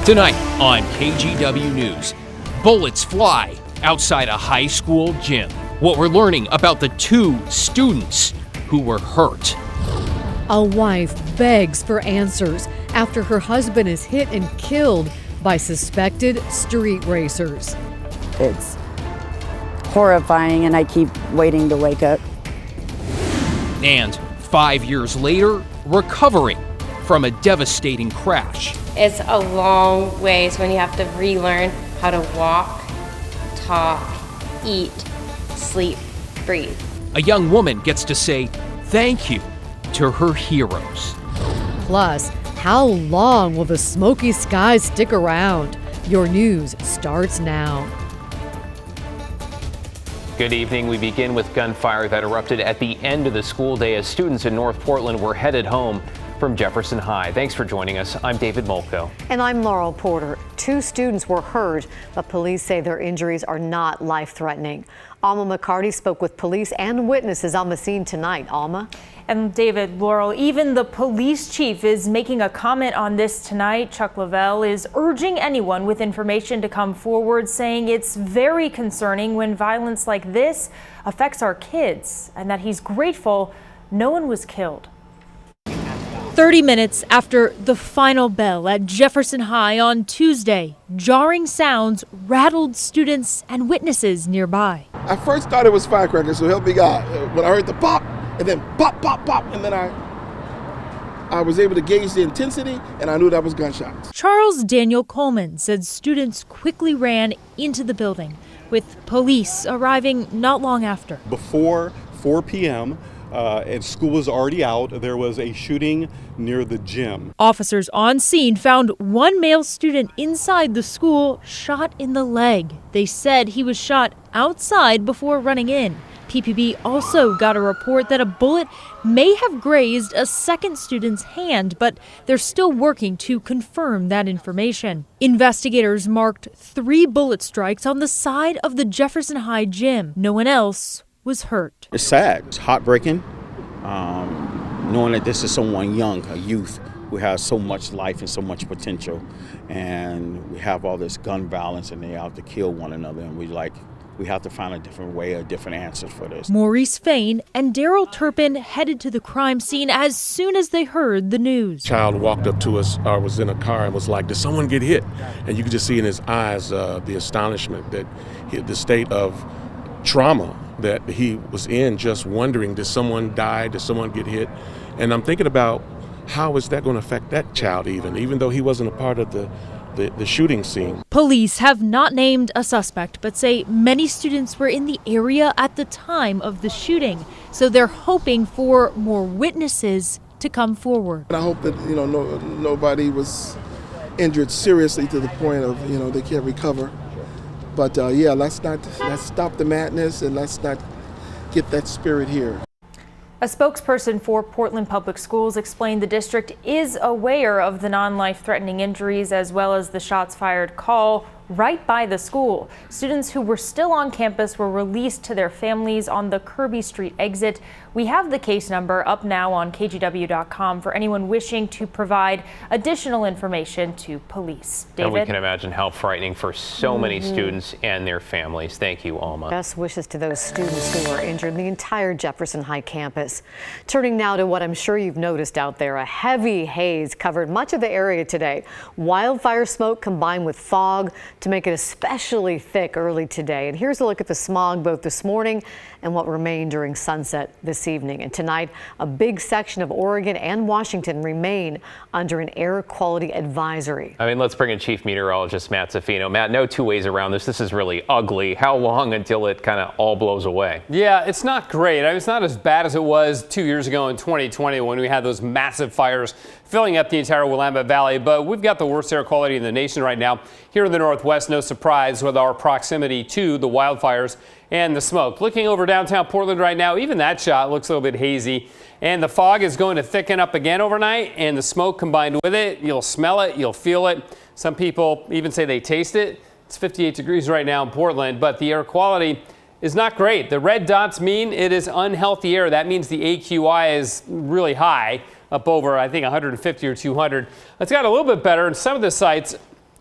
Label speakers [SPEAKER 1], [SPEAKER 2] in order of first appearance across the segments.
[SPEAKER 1] Tonight on KGW News, bullets fly outside a high school gym. What we're learning about the two students who were hurt.
[SPEAKER 2] A wife begs for answers after her husband is hit and killed by suspected street racers.
[SPEAKER 3] It's horrifying, and I keep waiting to wake up.
[SPEAKER 1] And 5 years later, recovering from a devastating crash.
[SPEAKER 4] It's a long ways when you have to relearn how to walk, talk, eat, sleep, breathe.
[SPEAKER 1] A young woman gets to say thank you to her heroes.
[SPEAKER 2] Plus, how long will the smoky skies stick around? Your news starts now.
[SPEAKER 5] Good evening. We begin with gunfire that erupted at the end of the school day as students in North Portland were headed home from Jefferson High. Thanks for joining us. I'm David Molko.
[SPEAKER 2] And I'm Laurel Porter. 2 students were hurt, but police say their injuries are not life-threatening. Alma McCarty spoke with police and witnesses on the scene tonight. Alma?
[SPEAKER 6] And David, Laurel, even the police chief is making a comment on this tonight. Chuck Lavelle is urging anyone with information to come forward, saying it's very concerning when violence like this affects our kids, and that he's grateful no one was killed. 30 minutes after the final bell at Jefferson High on Tuesday, jarring sounds rattled students and witnesses nearby.
[SPEAKER 7] I first thought it was firecrackers, so help me God. When I heard the pop, and then pop, pop, pop, and then I was able to gauge the intensity, and I knew that was gunshots.
[SPEAKER 6] Charles Daniel Coleman said students quickly ran into the building, with police arriving not long after.
[SPEAKER 8] Before 4 p.m., and school was already out, there was a shooting near the gym.
[SPEAKER 6] Officers on scene found one male student inside the school shot in the leg. They said he was shot outside before running in. PPB also got a report that a bullet may have grazed a second student's hand, but they're still working to confirm that information. Investigators marked 3 bullet strikes on the side of the Jefferson High gym. No one else was hurt.
[SPEAKER 9] It's sad. It's heartbreaking, knowing that this is someone young, a youth who has so much life and so much potential, and we have all this gun violence and they out to kill one another, and we have to find a different way, a different answers for this.
[SPEAKER 6] Maurice Fain and Daryl Turpin headed to the crime scene as soon as they heard the news.
[SPEAKER 10] Child walked up to us, or was in a car, and was like, "Did someone get hit?" And you could just see in his eyes the astonishment, that the state of trauma that he was in, just wondering, did someone die? Did someone get hit? And I'm thinking about how is that going to affect that child, even though he wasn't a part of the shooting scene.
[SPEAKER 6] Police have not named a suspect, but say many students were in the area at the time of the shooting, so they're hoping for more witnesses to come forward.
[SPEAKER 7] And I hope that nobody was injured seriously to the point of they can't recover. But let's stop the madness, and let's not get that spirit here.
[SPEAKER 6] A spokesperson for Portland Public Schools explained the district is aware of the non-life-threatening injuries as well as the shots fired call right by the school. Students who were still on campus were released to their families on the Kirby Street exit. We have the case number up now on KGW.com for anyone wishing to provide additional information to police. David?
[SPEAKER 5] And we can imagine how frightening for so many students and their families. Thank you, Alma.
[SPEAKER 2] Best wishes to those students who are injured in the entire Jefferson High campus. Turning now to what I'm sure you've noticed out there. A heavy haze covered much of the area today. Wildfire smoke combined with fog to make it especially thick early today. And here's a look at the smog both this morning and what remained during sunset this evening. And tonight, a big section of Oregon and Washington remain under an air quality advisory.
[SPEAKER 5] Let's bring in Chief Meteorologist Matt Zaffino. Matt, no two ways around this. This is really ugly. How long until it kind of all blows away?
[SPEAKER 11] Yeah, it's not great. It's not as bad as it was 2 years ago in 2020 when we had those massive fires filling up the entire Willamette Valley. But we've got the worst air quality in the nation right now here in the Northwest. No surprise with our proximity to the wildfires and the smoke. Looking over downtown Portland right now, even that shot looks a little bit hazy. And the fog is going to thicken up again overnight, and the smoke combined with it, you'll smell it, you'll feel it. Some people even say they taste it. It's 58 degrees right now in Portland, but the air quality is not great. The red dots mean it is unhealthy air. That means the AQI is really high, up over, I think, 150 or 200. It's got a little bit better in some of the sites.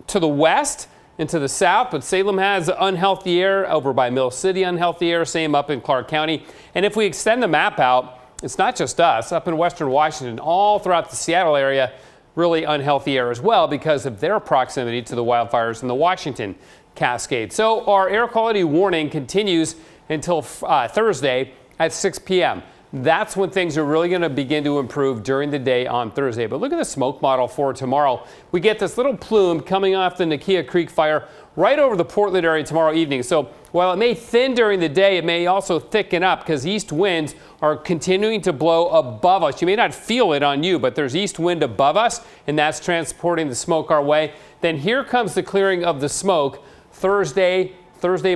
[SPEAKER 11] to the west and to the south, but Salem has unhealthy air over by Mill City, unhealthy air, same up in Clark County. And if we extend the map out, it's not just us. Up in western Washington, all throughout the Seattle area, really unhealthy air as well because of their proximity to the wildfires in the Washington Cascade. So our air quality warning continues until Thursday at 6 p.m. That's when things are really going to begin to improve during the day on Thursday. But look at the smoke model for tomorrow. We get this little plume coming off the Nakia Creek fire right over the Portland area tomorrow evening. So while it may thin during the day, it may also thicken up because east winds are continuing to blow above us. You may not feel it on you, but there's east wind above us, and that's transporting the smoke our way. Then here comes the clearing of the smoke Thursday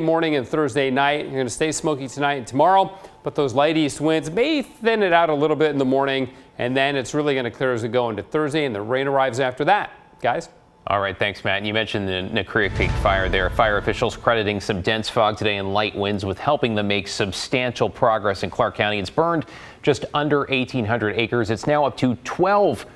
[SPEAKER 11] morning and Thursday night. You're going to stay smoky tonight and tomorrow, but those light east winds may thin it out a little bit in the morning, and then it's really going to clear as we go into Thursday, and the rain arrives after that. Guys?
[SPEAKER 5] All right, thanks, Matt. You mentioned the Nakia Creek fire there. Fire officials crediting some dense fog today and light winds with helping them make substantial progress in Clark County. It's burned just under 1,800 acres. It's now up to 12%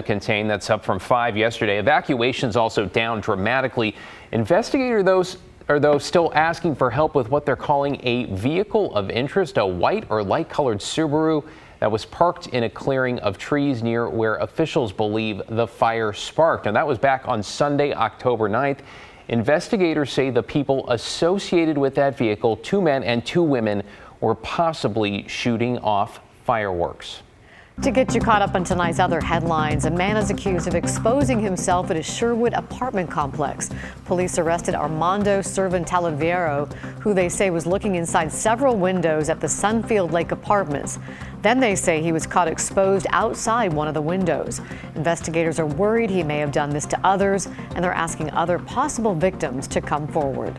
[SPEAKER 5] contained. That's up from 5 yesterday. Evacuations also down dramatically. Investigators, though, still asking for help with what they're calling a vehicle of interest, a white or light-colored Subaru that was parked in a clearing of trees near where officials believe the fire sparked. And that was back on Sunday, October 9th. Investigators say the people associated with that vehicle, 2 men and 2 women, were possibly shooting off fireworks.
[SPEAKER 2] To get you caught up on tonight's other headlines, a man is accused of exposing himself at a Sherwood apartment complex. Police arrested Armando Cervantaliviero, who they say was looking inside several windows at the Sunfield Lake Apartments. Then they say he was caught exposed outside one of the windows. Investigators are worried he may have done this to others, and they're asking other possible victims to come forward.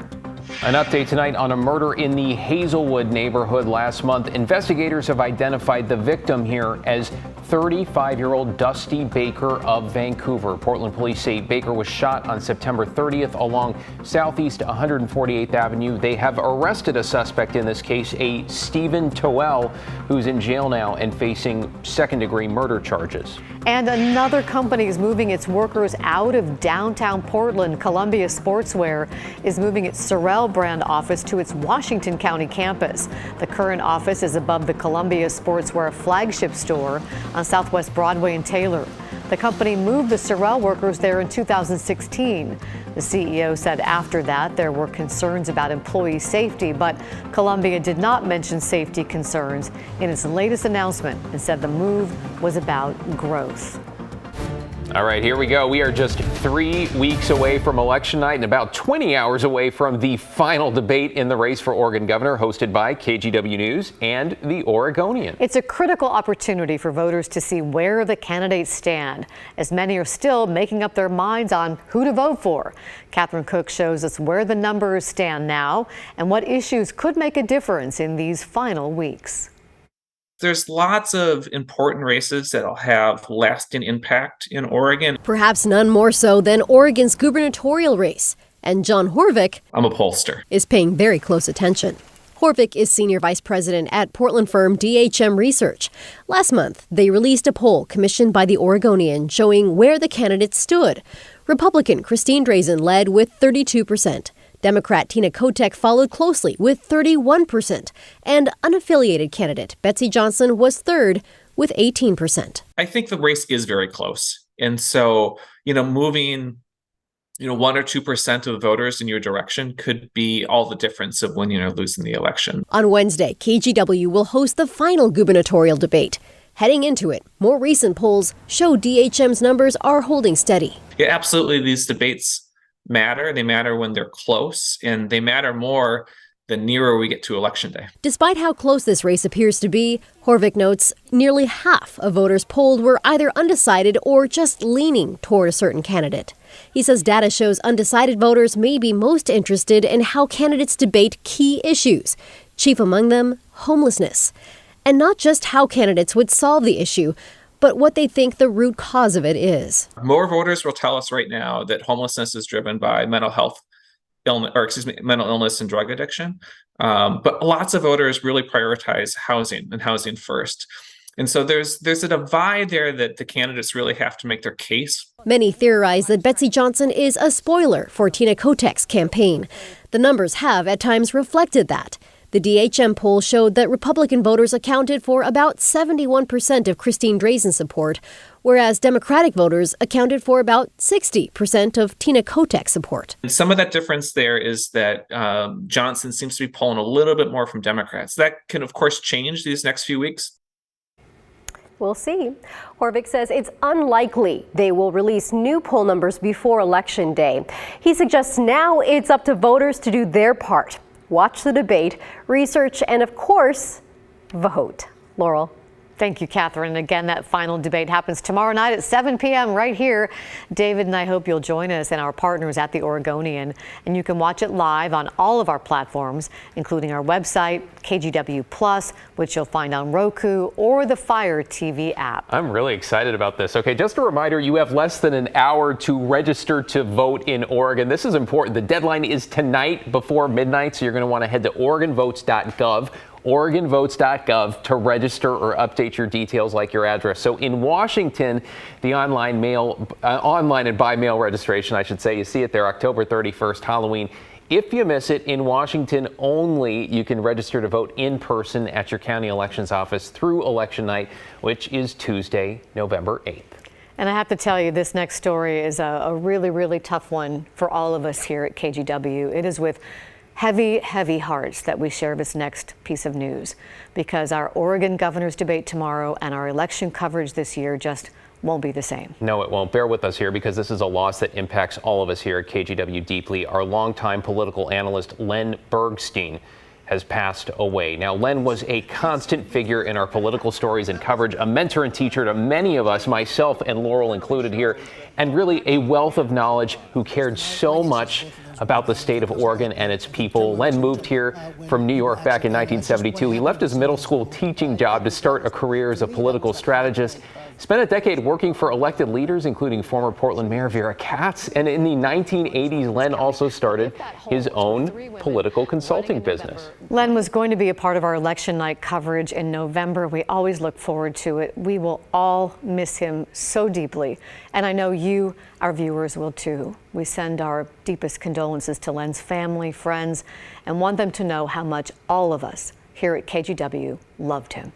[SPEAKER 5] An update tonight on a murder in the Hazelwood neighborhood last month. Investigators have identified the victim here as 35-year-old Dusty Baker of Vancouver. Portland police say Baker was shot on September 30th along Southeast 148th Avenue. They have arrested a suspect in this case, a Stephen Toel, who's in jail now and facing second-degree murder charges.
[SPEAKER 2] And another company is moving its workers out of downtown Portland. Columbia Sportswear is moving its Sorel brand office to its Washington County campus. The current office is above the Columbia Sportswear flagship store on Southwest Broadway and Taylor. The company moved the Sorel workers there in 2016. The CEO said after that there were concerns about employee safety, but Columbia did not mention safety concerns in its latest announcement and said the move was about growth.
[SPEAKER 5] All right, here we go. We are just 3 weeks away from election night and about 20 hours away from the final debate in the race for Oregon governor, hosted by KGW News and The Oregonian.
[SPEAKER 2] It's a critical opportunity for voters to see where the candidates stand, as many are still making up their minds on who to vote for. Catherine Cook shows us where the numbers stand now and what issues could make a difference in these final weeks.
[SPEAKER 12] There's lots of important races that'll have lasting impact in Oregon.
[SPEAKER 13] Perhaps none more so than Oregon's gubernatorial race. And John Horvick,
[SPEAKER 12] I'm a pollster,
[SPEAKER 13] is paying very close attention. Horvick is senior vice president at Portland firm DHM Research. Last month, they released a poll commissioned by The Oregonian showing where the candidates stood. Republican Christine Drazen led with 32%. Democrat Tina Kotek followed closely with 31%, and unaffiliated candidate Betsy Johnson was third with 18%.
[SPEAKER 12] I think the race is very close. And so, moving, 1 or 2% of the voters in your direction could be all the difference of winning or losing the election.
[SPEAKER 13] On Wednesday, KGW will host the final gubernatorial debate. Heading into it, more recent polls show DHM's numbers are holding steady.
[SPEAKER 12] Yeah, absolutely. These debates matter. They matter when they're close, and they matter more the nearer we get to Election Day.
[SPEAKER 13] Despite how close this race appears to be, Horvick notes nearly half of voters polled were either undecided or just leaning toward a certain candidate. He says data shows undecided voters may be most interested in how candidates debate key issues, chief among them, homelessness. And not just how candidates would solve the issue, but what they think the root cause of it is.
[SPEAKER 12] More voters will tell us right now that homelessness is driven by mental illness and drug addiction. But lots of voters really prioritize housing and housing first. And so there's a divide there that the candidates really have to make their case.
[SPEAKER 13] Many theorize that Betsy Johnson is a spoiler for Tina Kotek's campaign. The numbers have at times reflected that. The DHM poll showed that Republican voters accounted for about 71% of Christine Drazen's support, whereas Democratic voters accounted for about 60% of Tina Kotek's support.
[SPEAKER 12] And some of that difference there is that Johnson seems to be pulling a little bit more from Democrats. That can, of course, change these next few weeks.
[SPEAKER 14] We'll see. Horvick says it's unlikely they will release new poll numbers before Election Day. He suggests now it's up to voters to do their part. Watch the debate, research, and of course, vote. Laurel.
[SPEAKER 2] Thank you, Catherine. Again, that final debate happens tomorrow night at 7 p.m. right here. David and I hope you'll join us and our partners at the Oregonian. And you can watch it live on all of our platforms, including our website, KGW Plus, which you'll find on Roku or the Fire TV app.
[SPEAKER 5] I'm really excited about this. Okay, just a reminder, you have less than an hour to register to vote in Oregon. This is important. The deadline is tonight before midnight, so you're going to want to head to OregonVotes.gov. OregonVotes.gov to register or update your details like your address. So in Washington, the online and by mail registration, I should say, you see it there, October 31st, Halloween. If you miss it, in Washington only, you can register to vote in person at your county elections office through election night, which is Tuesday, November 8th.
[SPEAKER 2] And I have to tell you, this next story is a really, really tough one for all of us here at KGW. It is with heavy, heavy hearts that we share this next piece of news, because our Oregon governor's debate tomorrow and our election coverage this year just won't be the same.
[SPEAKER 5] No, it won't. Bear with us here, because this is a loss that impacts all of us here at KGW deeply. Our longtime political analyst, Len Bergstein, has passed away. Now, Len was a constant figure in our political stories and coverage, a mentor and teacher to many of us, myself and Laurel included here, and really a wealth of knowledge who cared so much about the state of Oregon and its people. Len moved here from New York back in 1972. He left his middle school teaching job to start a career as a political strategist. Spent a decade working for elected leaders, including former Portland Mayor Vera Katz. And in the 1980s, Len also started his own political consulting business.
[SPEAKER 2] Len was going to be a part of our election night coverage in November. We always look forward to it. We will all miss him so deeply. And I know you, our viewers, will too. We send our deepest condolences to Len's family, friends, and want them to know how much all of us here at KGW loved him.